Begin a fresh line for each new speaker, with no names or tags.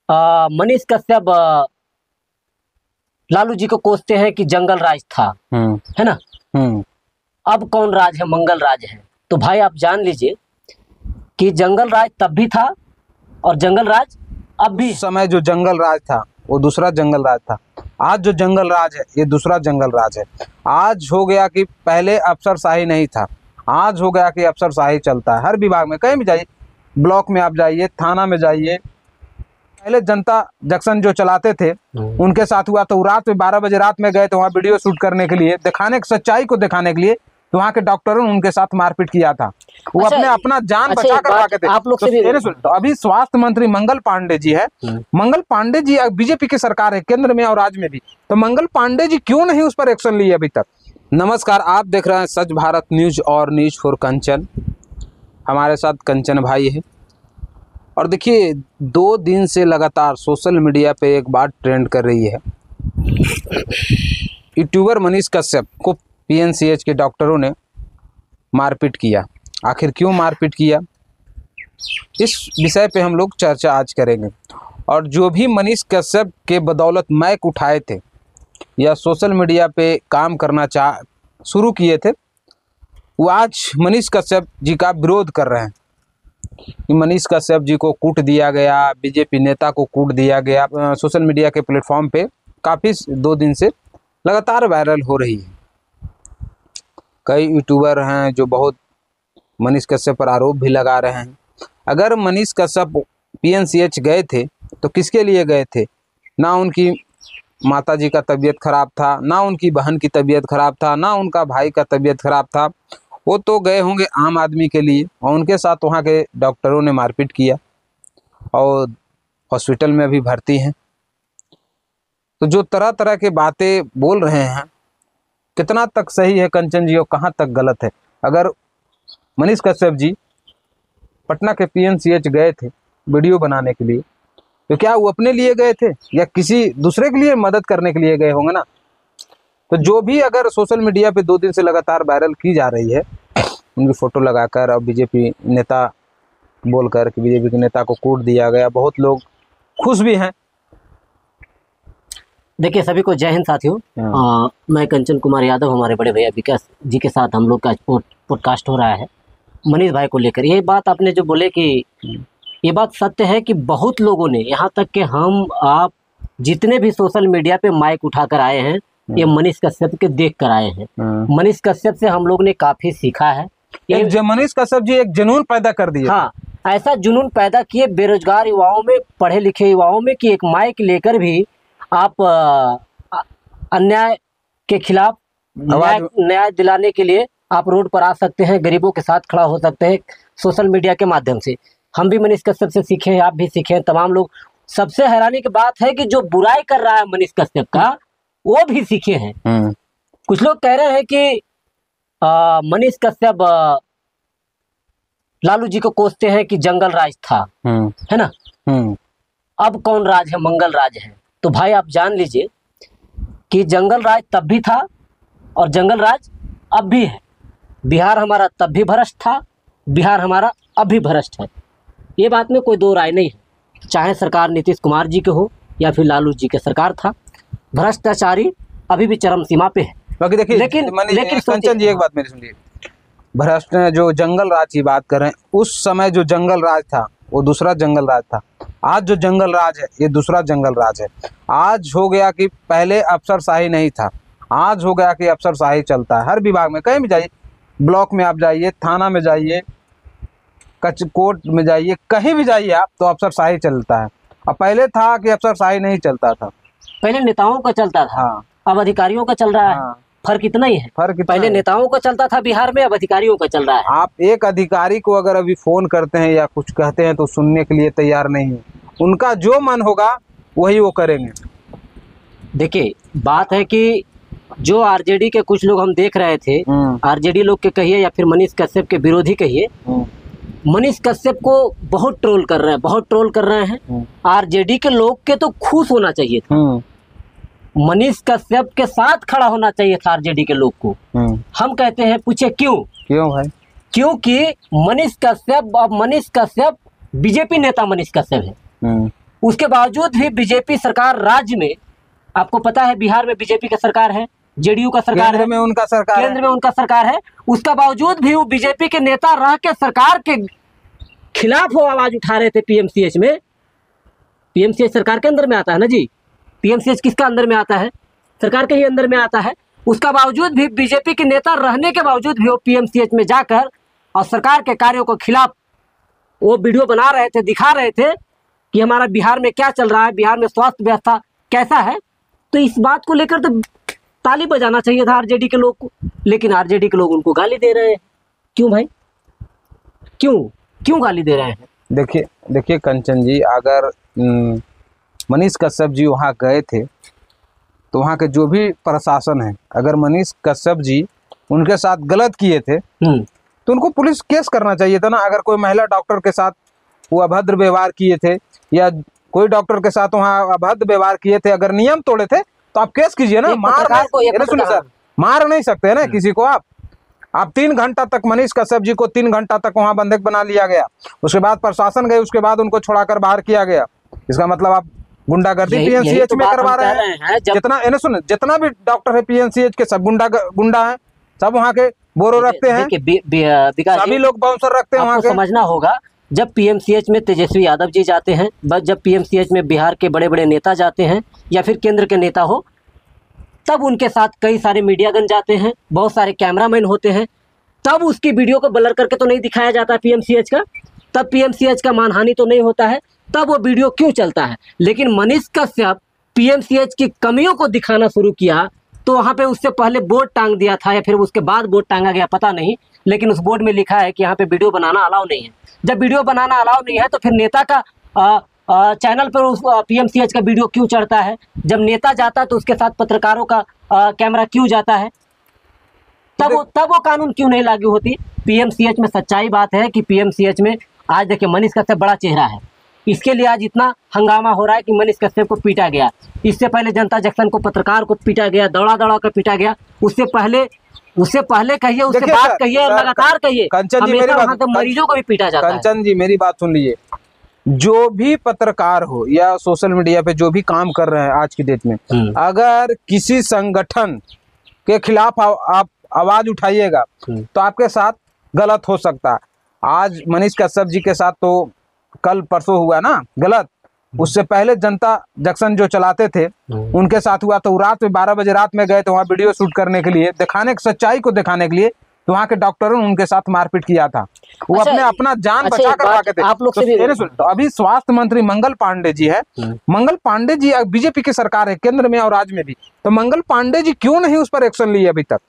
मनीष कश्यप लालू जी को कोसते हैं कि जंगल राज था, है ना। अब कौन राज है? मंगल राज है। तो भाई आप जान लीजिए कि जंगल राज तब भी था और जंगल राज अब भी।
उस समय जो जंगल राज था वो दूसरा जंगल राज था। आज जो जंगल राज है ये दूसरा जंगल राज है। आज हो गया कि पहले अफसरशाही नहीं था, आज हो गया कि अफसरशाही चलता है। हर विभाग में कहीं भी जाइए, ब्लॉक में आप जाइए, थाना में जाइए। पहले जनता जंक्शन जो चलाते थे उनके साथ हुआ तो रात में 12 बजे रात में गए थे वहाँ वीडियो शूट करने के लिए, दिखाने सच्चाई को दिखाने के लिए। तो वहाँ के डॉक्टरों ने उनके साथ मारपीट किया था। वो अपना जान बचा कर रखे थे।
आप लोग से
तो अभी स्वास्थ्य मंत्री मंगल पांडे जी है। मंगल पांडे जी बीजेपी की सरकार है केंद्र में और राज्य में भी, तो मंगल पांडे जी क्यों नहीं उस पर एक्शन लिए अभी तक? नमस्कार, आप देख रहे हैं सच भारत न्यूज और न्यूज फॉर कंचन। हमारे साथ कंचन भाई है। और देखिए 2 दिन से लगातार सोशल मीडिया पे एक बात ट्रेंड कर रही है। यूट्यूबर मनीष कश्यप को पीएमसीएच के डॉक्टरों ने मारपीट किया। आखिर क्यों मारपीट किया, इस विषय पे हम लोग चर्चा आज करेंगे। और जो भी मनीष कश्यप के बदौलत माइक उठाए थे या सोशल मीडिया पे काम करना शुरू किए थे, वो आज मनीष कश्यप जी का विरोध कर रहे हैं कि मनीष कश्यप जी को कूट दिया गया, बीजेपी नेता को कूट दिया गया। सोशल मीडिया के प्लेटफॉर्म पे काफ़ी 2 दिन से लगातार वायरल हो रही है। कई यूट्यूबर हैं जो बहुत मनीष कश्यप पर आरोप भी लगा रहे हैं। अगर मनीष कश्यप पीएमसीएच गए थे तो किसके लिए गए थे? ना उनकी माताजी का तबीयत खराब था, ना उनकी बहन की तबीयत खराब था, ना उनका भाई का तबीयत खराब था। वो तो गए होंगे आम आदमी के लिए, और उनके साथ वहाँ के डॉक्टरों ने मारपीट किया और हॉस्पिटल में अभी भर्ती हैं। तो जो तरह तरह के बातें बोल रहे हैं, कितना तक सही है कंचन जी और कहाँ तक गलत है? अगर मनीष कश्यप जी पटना के पीएमसीएच गए थे वीडियो बनाने के लिए, तो क्या वो अपने लिए गए थे या किसी दूसरे के लिए मदद करने के लिए गए होंगे ना? तो जो भी अगर सोशल मीडिया पे 2 दिन से लगातार वायरल की जा रही है उनकी फ़ोटो लगाकर और बीजेपी नेता बोलकर कि बीजेपी के नेता को कूट दिया गया, बहुत लोग खुश भी हैं।
देखिए सभी को जय हिंद साथियों। मैं कंचन कुमार यादव, हमारे बड़े भैया विकास जी के साथ हम लोग का पॉडकास्ट हो रहा है मनीष भाई को लेकर। ये बात आपने जो बोले कि ये बात सत्य है कि बहुत लोगों ने, यहाँ तक कि हम आप जितने भी सोशल मीडिया पे माइक उठाकर आए हैं ये मनीष कश्यप के देख कर आए हैं। मनीष कश्यप से हम लोग ने काफ़ी सीखा है।
ये मनीष कश्यप जी एक जुनून पैदा कर दिया।
हाँ, ऐसा जुनून पैदा किए बेरोजगार युवाओं में, पढ़े लिखे युवाओं में, कि एक माइक लेकर भी आप अन्याय के खिलाफ न्याय दिलाने के लिए आप रोड पर आ सकते हैं, गरीबों के साथ खड़ा हो सकते हैं सोशल मीडिया के माध्यम से। हम भी मनीष कश्यप से सीखे हैं, आप भी सीखे हैं, तमाम लोग। सबसे हैरानी की बात है कि जो बुराई कर रहा है मनीष कश्यप का वो भी सीखे हैं। कुछ लोग कह रहे हैं कि मनीष कश्यप लालू जी को कोसते हैं कि जंगल राज था, है ना। अब कौन राज है? मंगल राज है। तो भाई आप जान लीजिए कि जंगल राज तब भी था और जंगल राज अब भी है। बिहार हमारा तब भी भ्रष्ट था, बिहार हमारा अब भी भ्रष्ट है। ये बात में कोई दो राय नहीं है, चाहे सरकार नीतीश कुमार जी के हो या फिर लालू जी के सरकार था। भ्रष्टाचारी अभी भी चरम सीमा पे है।
बाकी देखिए, लेकिन कंचन जी एक बात मेरी सुनिए, भ्रष्ट जो जंगल राज की बात कर रहे हैं, उस समय जो जंगल राज था वो दूसरा जंगल राज था। आज जो जंगल राज है ये दूसरा जंगल राज है। आज हो गया कि पहले अफसरशाही नहीं था, आज हो गया कि अफसरशाही चलता है। हर विभाग में कहीं भी जाइए, ब्लॉक में आप जाइए, थाना में जाइए, कोर्ट में जाइए, कहीं भी जाइए आप, तो अफसरशाही चलता है। और पहले था कि अफसरशाही नहीं चलता था,
पहले नेताओं का चलता था।
हाँ।
अब अधिकारियों का चल रहा है। फर्क इतना ही है, पहले नेताओं का चलता था बिहार में, अब अधिकारियों का चल रहा है।
आप एक अधिकारी को अगर अभी फोन करते हैं या कुछ कहते हैं तो सुनने के लिए तैयार नहीं है। उनका जो मन होगा वही वो करेंगे।
देखिए बात है कि जो आरजेडी के कुछ लोग हम देख रहे थे, आरजेडी लोग के कहिए या फिर मनीष कश्यप के विरोधी कहिए, मनीष कश्यप को बहुत ट्रोल कर रहे हैं, बहुत ट्रोल कर रहे हैं। आरजेडी के लोग के तो खुश होना चाहिए था, मनीष कश्यप के साथ खड़ा होना चाहिए था आरजेडी के लोग को। हम कहते हैं, पूछे क्यों?
क्यों भाई?
क्योंकि मनीष कश्यप बीजेपी नेता मनीष कश्यप है। उसके बावजूद भी बीजेपी सरकार राज्य में, आपको पता है बिहार में बीजेपी का सरकार है, जेडीयू का सरकार
केंद्र
है,
में उनका सरकार
केंद्र में उनका सरकार है, उसका बावजूद भी वो बीजेपी के नेता रह के सरकार के खिलाफ वो आवाज उठा रहे थे पीएमसीएच में। पीएमसीएच सरकार के अंदर में आता है ना जी, पीएमसीएच किसका अंदर में आता है? सरकार के ही अंदर में आता है। उसका बावजूद भी बीजेपी के नेता रहने के बावजूद भी वो पीएमसीएच में जाकर और सरकार के कार्यों के खिलाफ वो वीडियो बना रहे थे, दिखा रहे थे कि हमारा बिहार में क्या चल रहा है, बिहार में स्वास्थ्य व्यवस्था कैसा है। तो इस बात को लेकर तो ताली बजाना चाहिए था आरजेडी के लोग को, लेकिन आरजेडी के लोग उनको गाली दे रहे हैं। क्यों भाई, क्यों गाली दे रहे हैं?
देखिए कंचन जी, अगर मनीष कश्यप जी वहाँ गए थे तो वहाँ के जो भी प्रशासन है, अगर मनीष कश्यप जी उनके साथ गलत किए थे तो उनको पुलिस केस करना चाहिए था ना। अगर कोई महिला डॉक्टर के साथ वो अभद्र व्यवहार किए थे या कोई डॉक्टर के साथ वहाँ अभद्र व्यवहार किए थे, अगर नियम तोड़े थे तो आप केस कीजिए ना। मार नहीं सकते है ना किसी को आप 3 घंटा तक मनीष कश्यप जी को 3 घंटा तक वहां बंधक बना लिया गया, उसके बाद प्रशासन गए, उसके बाद उनको छोड़ाकर बाहर किया गया। इसका मतलब आप गुंडागर्दी पीएमसीएच में करवा रहे हैं। जितना भी डॉक्टर है पीएमसीएच के सब गुंडा है, सब वहाँ के बोरो रखते हैं, सभी लोग बाउंसर रखते हैं वहाँ के।
समझना होगा, जब पीएमसीएच में तेजस्वी यादव जी जाते हैं, जब पीएमसीएच में बिहार के बड़े बड़े नेता जाते हैं या फिर केंद्र के नेता हो, तब उनके साथ कई सारे मीडियागन जाते हैं, बहुत सारे कैमरामैन होते हैं, तब उसकी वीडियो को ब्लर करके तो नहीं दिखाया जाता पीएमसीएच का, तब पीएमसीएच का मानहानि तो नहीं होता है, तब वो वीडियो क्यों चलता है। लेकिन मनीष कश्यप पीएमसीएच की कमियों को दिखाना शुरू किया तो वहाँ पे उससे पहले बोर्ड टांग दिया था या फिर उसके बाद बोर्ड टांगा गया पता नहीं, लेकिन उस बोर्ड में लिखा है कि यहाँ पे वीडियो बनाना अलाउ नहीं है। जब वीडियो बनाना अलाउ नहीं है तो फिर नेता का चैनल पर उस पीएमसीएच का वीडियो क्यों चढ़ता है? जब नेता जाता है तो उसके साथ पत्रकारों का कैमरा क्यों जाता है? तब वो कानून क्यों नहीं लागू होती? पीएमसीएच में सच्चाई बात है कि पीएमसीएच में आज देखिए मनीष कश्यप बड़ा चेहरा है, इसके लिए आज इतना हंगामा हो रहा है कि मनीष कश्यप को पीटा गया। इससे पहले जनता जंक्शन को पत्रकार को पीटा गया, दौड़ा कर पीटा गया। उससे पहले कहिए, उससे बात कहिए और लगातार कहिए, मरीजों को भी पीटा जाता है।
कंचन जी मेरी बात सुन लीजिए, जो भी पत्रकार हो या सोशल मीडिया पे जो भी काम कर रहे हैं आज की डेट में, अगर किसी संगठन के खिलाफ आप आवाज उठाइएगा तो आपके साथ गलत हो सकता है। आज मनीष कश्यप जी के साथ तो कल परसों हुआ ना गलत, उससे पहले जनता जंक्शन जो चलाते थे उनके साथ हुआ। तो रात में 12 बजे रात में गए तो वहाँ वीडियो शूट करने के लिए, सच्चाई को दिखाने के लिए, तो वहाँ के डॉक्टरों ने उनके साथ मारपीट किया था। वो अपना जान बचा कर भागे थे।
आप लोग
तो अभी स्वास्थ्य मंत्री मंगल पांडे जी है, मंगल पांडे जी बीजेपी की सरकार है केंद्र में और राज्य में भी, तो मंगल पांडे जी क्यों नहीं उस पर एक्शन लिए अभी तक?